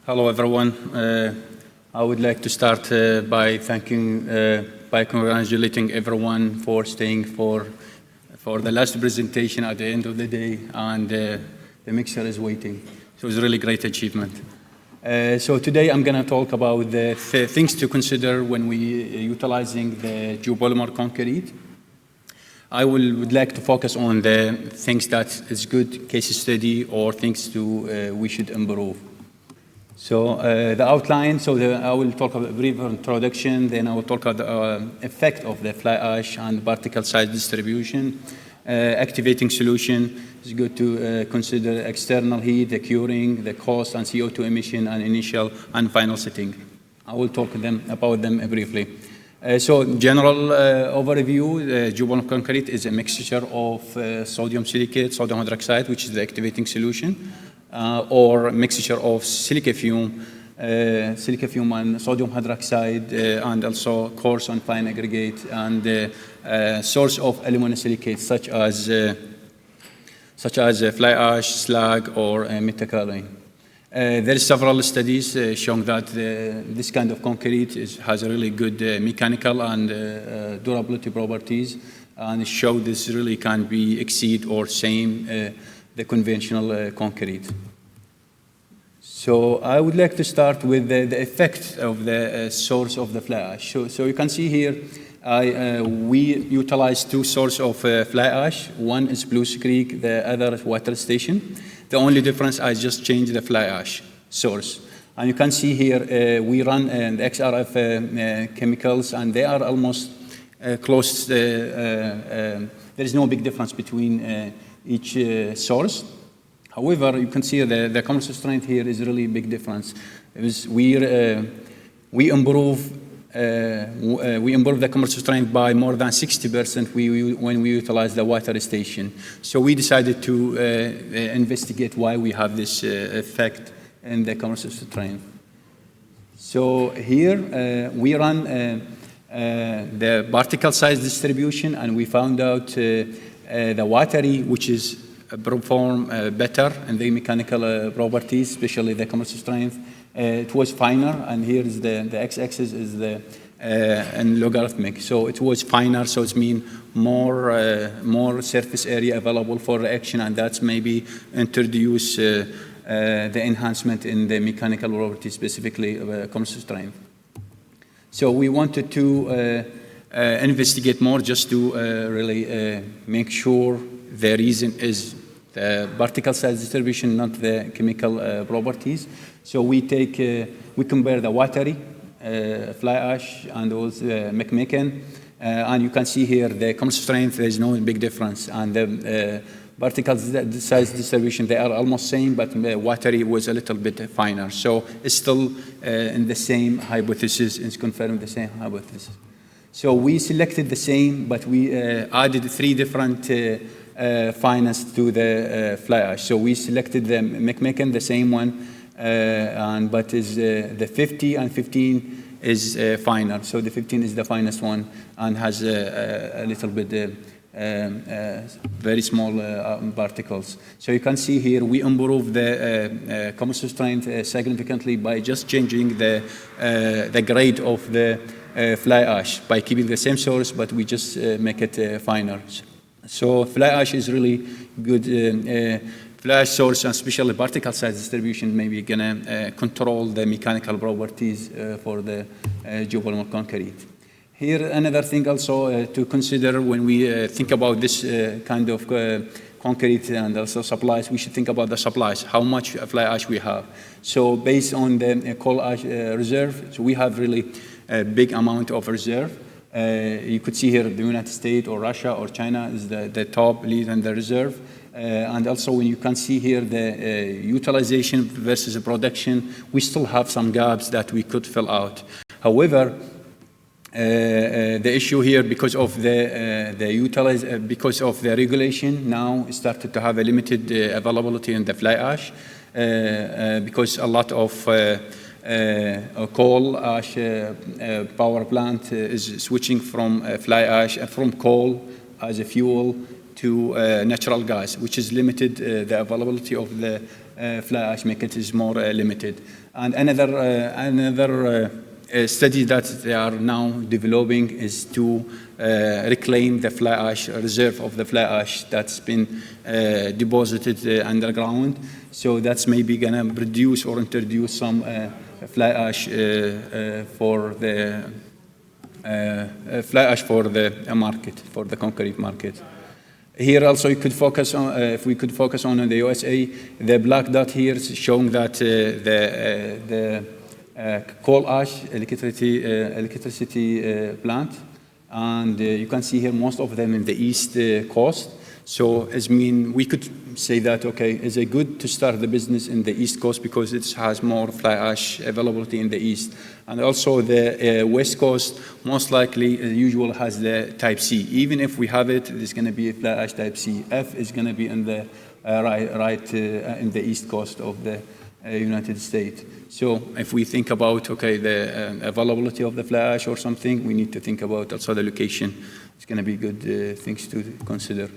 Hello, everyone. I would like to start by congratulating everyone for staying for the last presentation at the end of the day, and the mixer is waiting. So it was a really great achievement. So today I'm going to talk about the things to consider when we utilizing the geopolymer concrete. I would like to focus on the things that is good case study or things we should improve. So the outline, I will talk about a brief introduction, then I will talk about the effect of the fly ash and particle size distribution. Activating solution is good to consider external heat, the curing, the cost, and CO2 emission, and initial and final setting. I will talk about them briefly. So general overview, geopolymer concrete is a mixture of sodium silicate, sodium hydroxide, which is the activating solution, or a mixture of silica fume and sodium hydroxide, and also coarse and fine aggregate, and source of aluminum silicate such as fly ash, slag, or metakaolin. There are several studies showing that this kind of concrete has really good mechanical and durability properties, and show this really can be exceed or same the conventional concrete. So I would like to start with the effect of the source of the fly ash. So you can see here, we utilize two sources of fly ash. One is Blue Creek, the other is Water Station. The only difference, I just changed the fly ash source. And you can see here, we run the XRF chemicals, and they are almost close. There is no big difference between each source. However, you can see the commercial strength here is really a big difference. We improve the commercial strength by more than 60% when we utilize the water station. So we decided to investigate why we have this effect in the commercial strength. So here we run the particle size distribution, and we found out the watery, which is perform better in the mechanical properties, especially the commercial strength. It was finer, and here is the x-axis is the and logarithmic. So it was finer, so it means more surface area available for reaction, and that's maybe introduce the enhancement in the mechanical properties, specifically commercial strength. So we wanted to investigate more just to really make sure the reason is the particle size distribution, not the chemical properties. So we compare the watery fly ash and also McMaken, and you can see here the commercial strength, there is no big difference, and the particle size distribution, they are almost same, but watery was a little bit finer. So it's still in the same hypothesis, it's confirming the same hypothesis. So we selected the same, but we added three different fineness to the fly ash. So we selected the McMaken, the same one, but is the 50 and 15 is finer. So the 15 is the finest one and has a little bit very small particles. So you can see here we improve the commercial strength significantly by just changing the grade of the fly ash by keeping the same source, but we just make it finer. So fly ash is really good fly ash source, and especially particle size distribution, maybe gonna control the mechanical properties for the geopolymer concrete. Here, another thing also to consider when we think about this kind of concrete and also supplies, we should think about the supplies, how much fly ash we have. So based on the coal ash reserve, so we have really a big amount of reserve. You could see here the United States or Russia or China is the top lead in the reserve. And also when you can see here the utilization versus the production, we still have some gaps that we could fill out. However, the issue here, because of because of the regulation, now started to have a limited availability in the fly ash, because a lot of coal ash power plant is switching from fly ash from coal as a fuel to natural gas, which is limited the availability of the fly ash make it is more limited. And another study that they are now developing is to reclaim the fly ash, reserve of the fly ash that's been deposited underground. So that's maybe gonna produce or introduce some fly ash for the market, for the concrete market. Here also you could focus on, if we could focus on the USA, the black dot here is showing that the coal ash electricity plant, and you can see here most of them in the east coast. So as mean we could say that okay, is it good to start the business in the east coast because it has more fly ash availability in the east, and also the west coast most likely usual has the type C. Even if we have it, there's going to be a fly ash type C. F is going to be in the in the east coast of the United States. So if we think about okay the availability of the fly ash or something, we need to think about also the location. It's going to be good things to consider.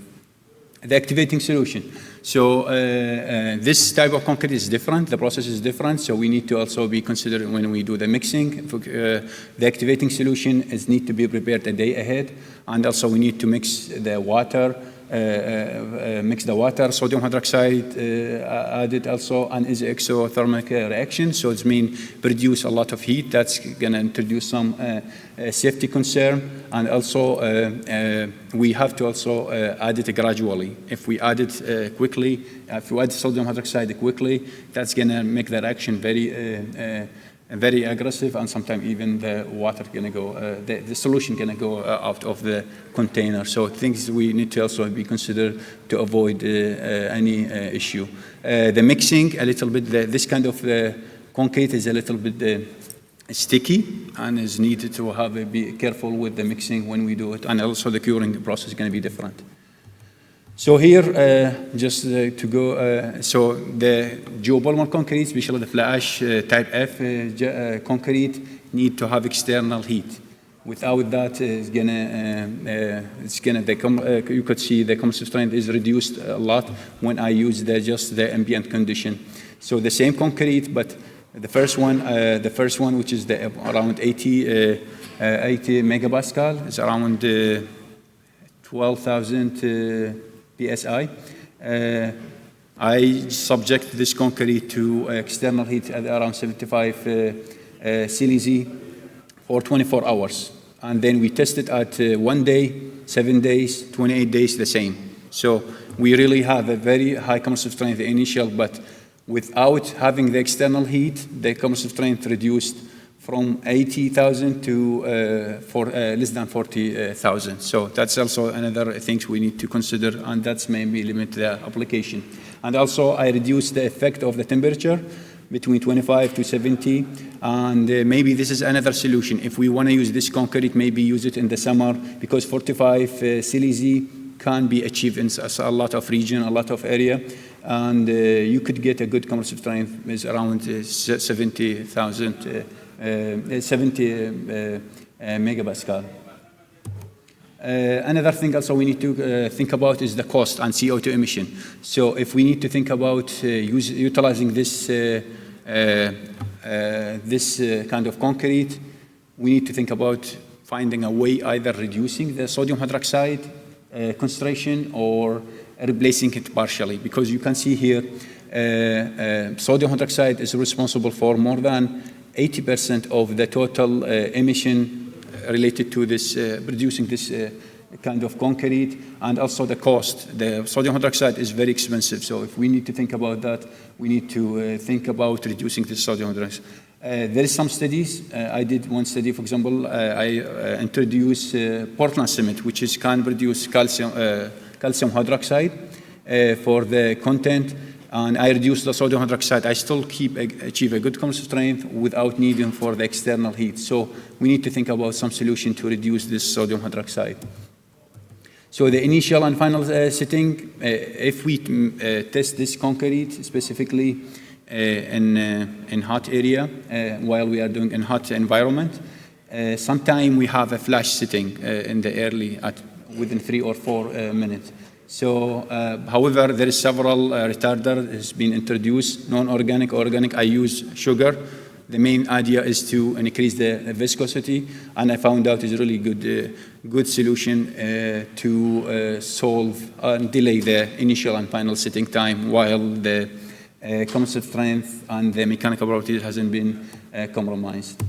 The activating solution. So this type of concrete is different. The process is different. So we need to also be considering when we do the mixing. The activating solution is need to be prepared a day ahead, and also we need to mix the water. Sodium hydroxide added also, and is exothermic reaction. So it's mean produce a lot of heat. That's going to introduce some safety concern, and also we have to also add it gradually. If we add it quickly, if we add sodium hydroxide quickly, that's going to make the reaction very aggressive, and sometimes even the water going to go, the solution going to go out of the container. So things we need to also be considered to avoid any issue. The mixing, a little bit, this kind of concrete is a little bit sticky, and is needed to be careful with the mixing when we do it, and also the curing process is going to be different. So here, just to go, so the geopolymer concrete, especially the fly ash type F concrete, need to have external heat. Without that, you could see the compressive strength is reduced a lot when I use just the ambient condition. So the same concrete, but the first one, which is around 80 megapascal, is around 12,000 PSI. I subject this concrete to external heat at around 75 CLZ for 24 hours. And then we test it at 1 day, 7 days, 28 days, the same. So we really have a very high compressive strength initial, but without having the external heat, the compressive strength reduced from 80,000 to less than 40,000. So that's also another thing we need to consider, and that's maybe limit the application. And also I reduce the effect of the temperature between 25 to 70, and maybe this is another solution. If we want to use this concrete, maybe use it in the summer, because 45 CLZ can be achieved in a lot of region, a lot of area, and you could get a good compressive strength is around 70 megapascal. Another thing also we need to think about is the cost and CO2 emission. So if we need to think about utilizing this kind of concrete, we need to think about finding a way either reducing the sodium hydroxide concentration or replacing it partially, because you can see here sodium hydroxide is responsible for more than 80% of the total emission related to this producing this kind of concrete, and also the cost. The sodium hydroxide is very expensive, so if we need to think about that, we need to think about reducing the sodium hydroxide. There is some studies. I did one study, for example. I introduced Portland cement, which can produce calcium hydroxide for the content, and I reduce the sodium hydroxide. I still achieve a good compressive strength without needing for the external heat. So we need to think about some solution to reduce this sodium hydroxide. So the initial and final setting, if we test this concrete specifically in hot area, while we are doing in hot environment, sometime we have a flash setting in the early within 3 or 4 minutes. So, however, there is several retarder that has been introduced, non-organic, organic. I use sugar. The main idea is to increase the viscosity, and I found out it's a really good solution to solve and delay the initial and final setting time while the constant strength and the mechanical properties hasn't been compromised.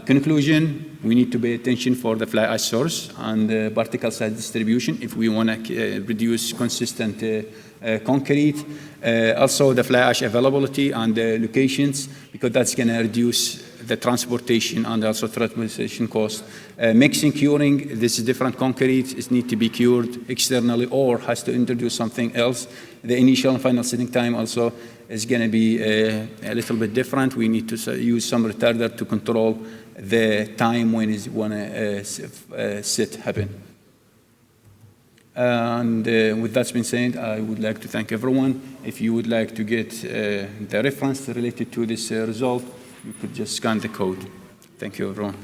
Conclusion, we need to pay attention for the fly ash source and the particle size distribution if we want to produce consistent concrete. Also the fly ash availability and the locations, because that's going to reduce the transportation and also transportation cost. Mixing, curing, this is different concrete. It needs to be cured externally or has to introduce something else. The initial and final setting time also is going to be a little bit different. We need to use some retarder to control the time when is when sit happen. And with that being said, I would like to thank everyone. If you would like to get the reference related to this result, you could just scan the code. Thank you, everyone.